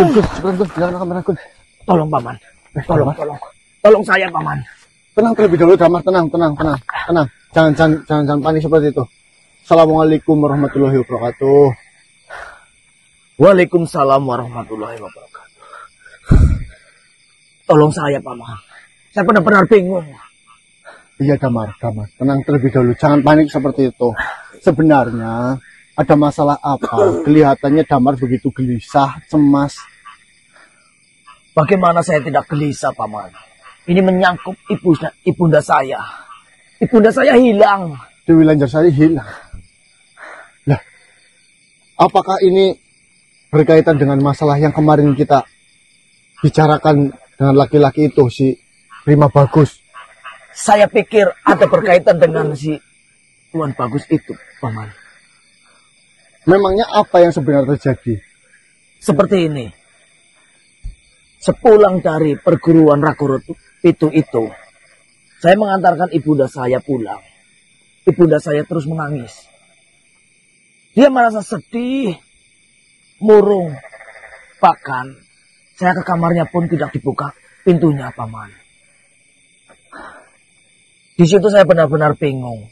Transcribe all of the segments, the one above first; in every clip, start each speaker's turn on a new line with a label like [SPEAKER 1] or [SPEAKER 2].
[SPEAKER 1] Gus, jangan kamera Gus.
[SPEAKER 2] Tolong paman. Tolong saya paman.
[SPEAKER 1] Tenang terlebih dahulu, Damar, tenang. Jangan panik seperti itu. Assalamualaikum warahmatullahi wabarakatuh.
[SPEAKER 2] Waalaikumsalam warahmatullahi wabarakatuh. Tolong saya paman. Saya benar-benar bingung.
[SPEAKER 1] Iya Damar, tenang terlebih dahulu, jangan panik seperti itu. Sebenarnya ada masalah apa? Kelihatannya Damar begitu gelisah, cemas.
[SPEAKER 2] Bagaimana saya tidak gelisah paman? Ini menyangkut ibunda saya. Ibunda saya hilang.
[SPEAKER 1] Dewi Lanjarsari hilang. Lah, apakah ini berkaitan dengan masalah yang kemarin kita bicarakan dengan laki-laki itu, si Prima Bagus?
[SPEAKER 2] Saya pikir ada berkaitan dengan si Tuan Bagus itu, paman.
[SPEAKER 1] Memangnya apa yang sebenarnya terjadi?
[SPEAKER 2] Seperti ini. Sepulang dari perguruan Ragoro itu, saya mengantarkan ibunda saya pulang. Ibunda saya terus menangis. Dia merasa sedih, murung. Bahkan saya ke kamarnya pun tidak dibuka pintunya, paman. Di situ saya benar-benar bingung.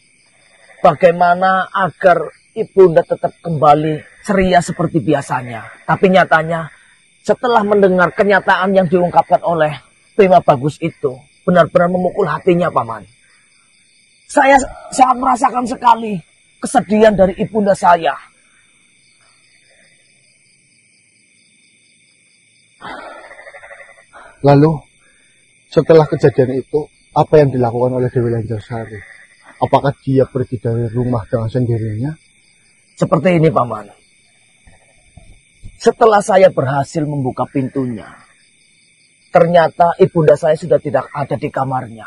[SPEAKER 2] Bagaimana agar ibunda tetap kembali ceria seperti biasanya. Tapi nyatanya setelah mendengar kenyataan yang diungkapkan oleh Prima Bagus itu, benar-benar memukul hatinya, paman. Saya sangat merasakan sekali kesedihan dari ibunda saya.
[SPEAKER 1] Lalu setelah kejadian itu, apa yang dilakukan oleh Dewi Lanjarsari? Apakah dia pergi dari rumah dengan sendirinya?
[SPEAKER 2] Seperti ini, paman. Setelah saya berhasil membuka pintunya, ternyata ibunda saya sudah tidak ada di kamarnya.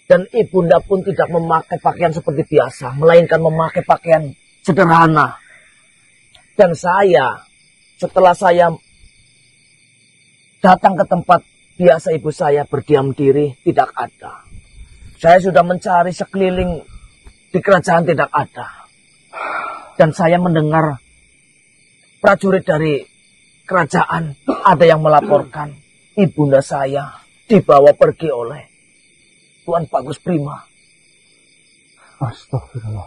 [SPEAKER 2] Dan ibunda pun tidak memakai pakaian seperti biasa, melainkan memakai pakaian sederhana. Dan saya, setelah saya datang ke tempat biasa ibu saya berdiam diri, tidak ada. Saya sudah mencari sekeliling di kerajaan, tidak ada. Dan saya mendengar prajurit dari kerajaan ada yang melaporkan ibunda saya dibawa pergi oleh Tuan Bagus Prima.
[SPEAKER 1] Astagfirullah.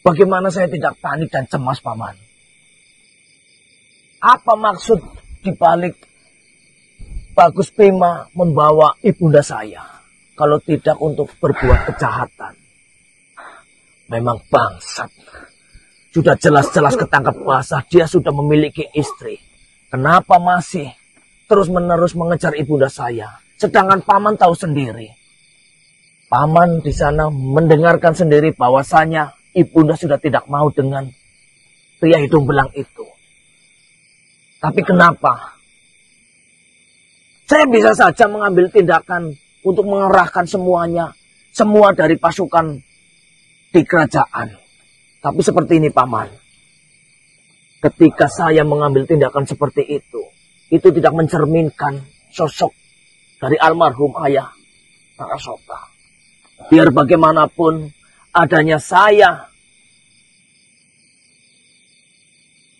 [SPEAKER 2] Bagaimana saya tidak panik dan cemas, paman? Apa maksud dibalik Bagus Prima membawa ibunda saya, kalau tidak untuk berbuat kejahatan? Memang bangsat. Sudah jelas-jelas ketangkap basah, dia sudah memiliki istri. Kenapa masih terus-menerus mengejar ibunda saya? Sedangkan paman tahu sendiri. Paman di sana mendengarkan sendiri bahwasanya ibunda sudah tidak mau dengan pria hidung belang itu. Tapi kenapa? Saya bisa saja mengambil tindakan untuk mengerahkan semuanya, semua dari pasukan di kerajaan. Tapi seperti ini, paman. Ketika saya mengambil tindakan seperti itu tidak mencerminkan sosok dari almarhum ayah Narasota. Biar bagaimanapun adanya saya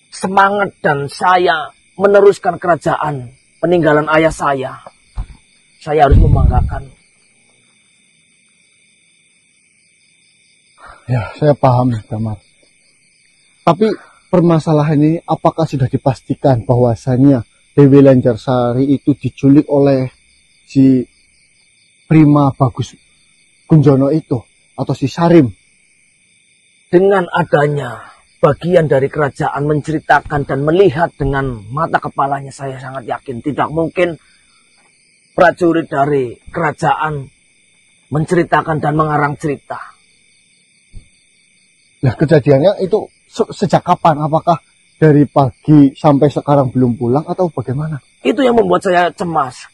[SPEAKER 2] semangat dan saya meneruskan kerajaan peninggalan ayah saya harus membanggakan.
[SPEAKER 1] Ya, saya paham, Damar. Tapi permasalahan ini apakah sudah dipastikan bahwasannya Dewi Lanjarsari itu diculik oleh si Prima Bagus Kunjono itu atau si Sarim?
[SPEAKER 2] Dengan adanya bagian dari kerajaan menceritakan dan melihat dengan mata kepalanya, saya sangat yakin tidak mungkin prajurit dari kerajaan menceritakan dan mengarang cerita.
[SPEAKER 1] Nah, kejadiannya itu sejak kapan? Apakah dari pagi sampai sekarang belum pulang atau bagaimana?
[SPEAKER 2] Itu yang membuat saya cemas.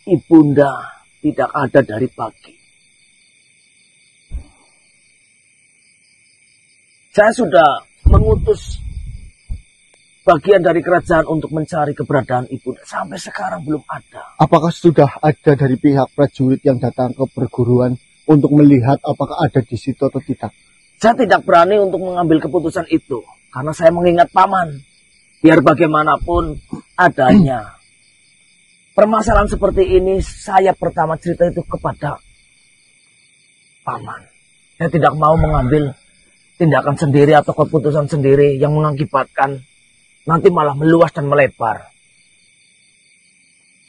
[SPEAKER 2] Ibunda tidak ada dari pagi. Saya sudah mengutus bagian dari kerajaan untuk mencari keberadaan ibunda. Sampai sekarang belum ada.
[SPEAKER 1] Apakah sudah ada dari pihak prajurit yang datang ke perguruan untuk melihat apakah ada di situ atau tidak?
[SPEAKER 2] Saya tidak berani untuk mengambil keputusan itu. karena saya mengingat paman. Biar bagaimanapun adanya permasalahan seperti ini, saya pertama cerita itu kepada paman. Saya tidak mau mengambil tindakan sendiri atau keputusan sendiri yang mengakibatkan nanti malah meluas dan melebar.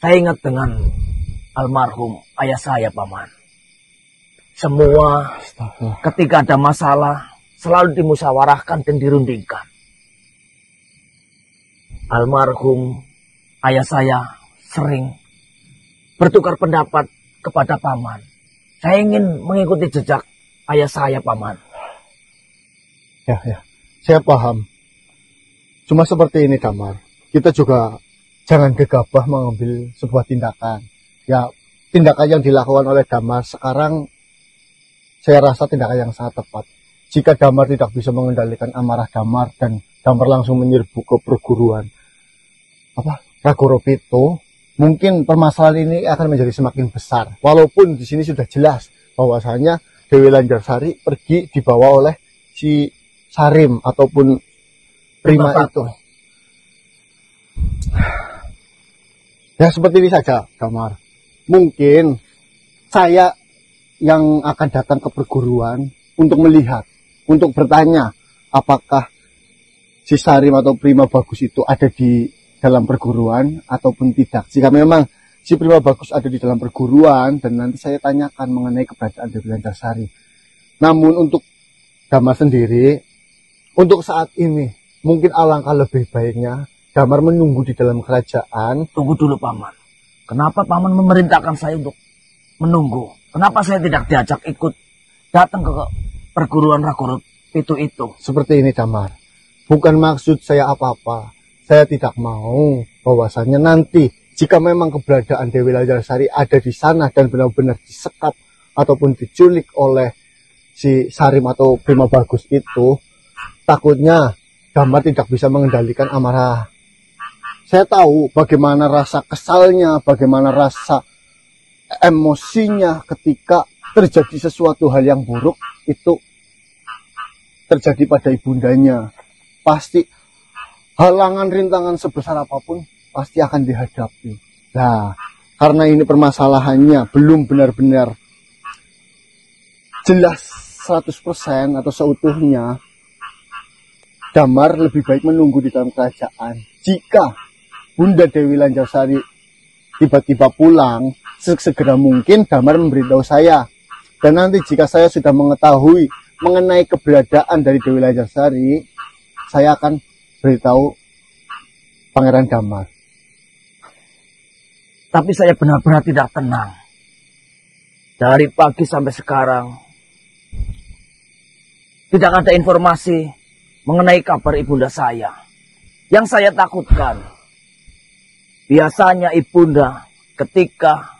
[SPEAKER 2] Saya ingat dengan almarhum ayah saya, paman. Semua ketika ada masalah selalu dimusyawarahkan dan dirundingkan. Almarhum ayah saya sering bertukar pendapat kepada paman. Saya ingin mengikuti jejak ayah saya, paman.
[SPEAKER 1] Ya, saya paham. Cuma seperti ini, Damar. Kita juga jangan gegabah mengambil sebuah tindakan. Ya, tindakan yang dilakukan oleh Damar sekarang, saya rasa tindakan yang sangat tepat. Jika Damar tidak bisa mengendalikan amarah Damar dan Damar langsung menyerbu ke perguruan Ragoro Pito, mungkin permasalahan ini akan menjadi semakin besar. Walaupun di sini sudah jelas bahwasanya Dewi Lanjarsari pergi dibawa oleh si Sarim ataupun Prima itu. Ya seperti ini saja, Damar. Mungkin saya yang akan datang ke perguruan untuk melihat, untuk bertanya apakah si Sarim atau Prima Bagus itu ada di dalam perguruan ataupun tidak. Jika memang si Prima Bagus ada di dalam perguruan, dan nanti saya tanyakan mengenai keberadaan Dewi Lanjarsari. Namun untuk Damar sendiri, untuk saat ini mungkin alangkah lebih baiknya Damar menunggu di dalam kerajaan.
[SPEAKER 2] Tunggu dulu, paman. Kenapa paman memerintahkan saya untuk menunggu? Kenapa saya tidak diajak ikut datang ke perguruan Ragoro Pito itu?
[SPEAKER 1] Seperti ini, Damar. Bukan maksud saya apa-apa. Saya tidak mau bahwasannya nanti jika memang keberadaan Dewi Lanjarsari ada di sana dan benar-benar disekap ataupun diculik oleh si Sarim atau Prima Bagus itu, takutnya Damar tidak bisa mengendalikan amarah. Saya tahu bagaimana rasa kesalnya, bagaimana rasa emosinya ketika terjadi sesuatu hal yang buruk itu terjadi pada ibundanya. Pasti halangan rintangan sebesar apapun pasti akan dihadapi. Nah, karena ini permasalahannya belum benar-benar jelas 100% atau seutuhnya, Damar lebih baik menunggu di dalam kerajaan. Jika Bunda Dewi Lanjarsari tiba-tiba pulang, segera mungkin Damar memberitahu saya. Dan nanti jika saya sudah mengetahui mengenai keberadaan dari Dewi Lanjarsari, saya akan beritahu Pangeran Damar.
[SPEAKER 2] Tapi saya benar-benar tidak tenang. Dari pagi sampai sekarang tidak ada informasi mengenai kabar ibunda saya. Yang saya takutkan, biasanya ibunda ketika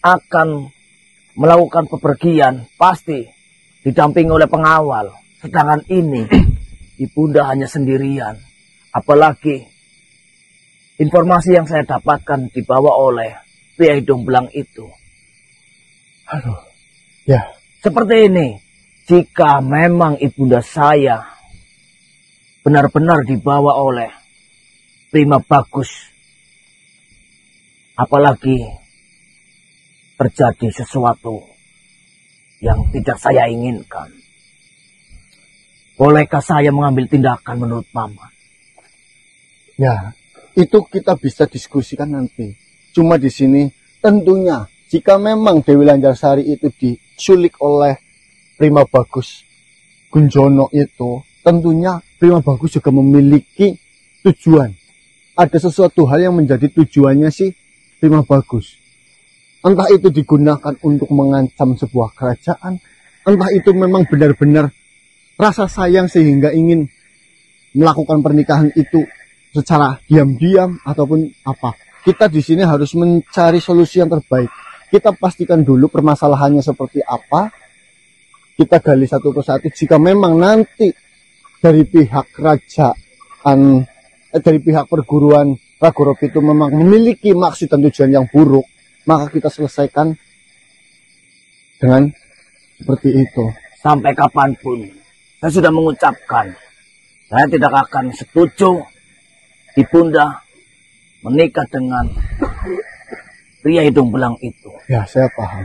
[SPEAKER 2] akan melakukan bepergian pasti didampingi oleh pengawal. Sedangkan ini ibunda hanya sendirian. Apalagi informasi yang saya dapatkan dibawa oleh Pria Hidung Belang itu.
[SPEAKER 1] Aduh, ya.
[SPEAKER 2] Seperti ini, jika memang ibunda saya benar-benar dibawa oleh Prima Bagus, apalagi terjadi sesuatu yang tidak saya inginkan, bolehkah saya mengambil tindakan menurut paman?
[SPEAKER 1] Ya, itu kita bisa diskusikan nanti. Cuma di sini tentunya jika memang Dewi Lanjarsari itu diculik oleh Prima Bagus Gunjono itu, tentunya Prima Bagus juga memiliki tujuan. Ada sesuatu hal yang menjadi tujuannya si Prima Bagus. Entah itu digunakan untuk mengancam sebuah kerajaan, entah itu memang benar-benar rasa sayang sehingga ingin melakukan pernikahan itu secara diam-diam ataupun apa. Kita di sini harus mencari solusi yang terbaik. Kita pastikan dulu permasalahannya seperti apa. Kita gali satu persatu. Jika memang nanti dari pihak kerajaan, dari pihak perguruan Ragoro Pito memang memiliki maksud dan tujuan yang buruk, maka kita selesaikan dengan seperti itu.
[SPEAKER 2] Sampai kapanpun saya sudah mengucapkan Saya tidak akan setuju Ibunda menikah dengan pria hidung belang itu.
[SPEAKER 1] Ya, saya paham.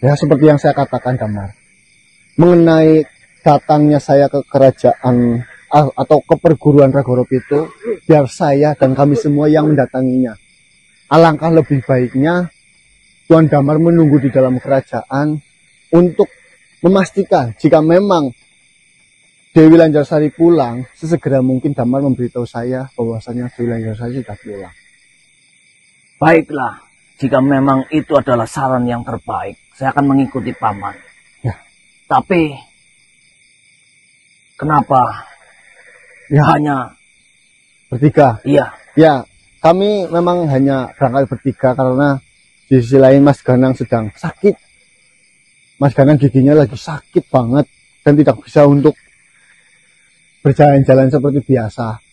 [SPEAKER 1] Ya, seperti yang saya katakan, Damar. Mengenai datangnya saya ke kerajaan atau ke perguruan Ragorop itu, biar saya dan kami semua yang mendatanginya. Alangkah lebih baiknya Tuan Damar menunggu di dalam kerajaan untuk memastikan jika memang Dewi Lancarsari pulang, sesegera mungkin Damar memberitahu saya bahwasanya Dewi Lancarsari sudah pulang.
[SPEAKER 2] Baiklah, jika memang itu adalah saran yang terbaik, saya akan mengikuti Paman.
[SPEAKER 1] Ya.
[SPEAKER 2] Tapi, kenapa hanya
[SPEAKER 1] bertiga?
[SPEAKER 2] Iya.
[SPEAKER 1] Ya, kami memang hanya berangkat bertiga karena di sisi lain Mas Ganang sedang sakit. Mas Ganang giginya lagi sakit banget dan tidak bisa untuk berjalan-jalan seperti biasa.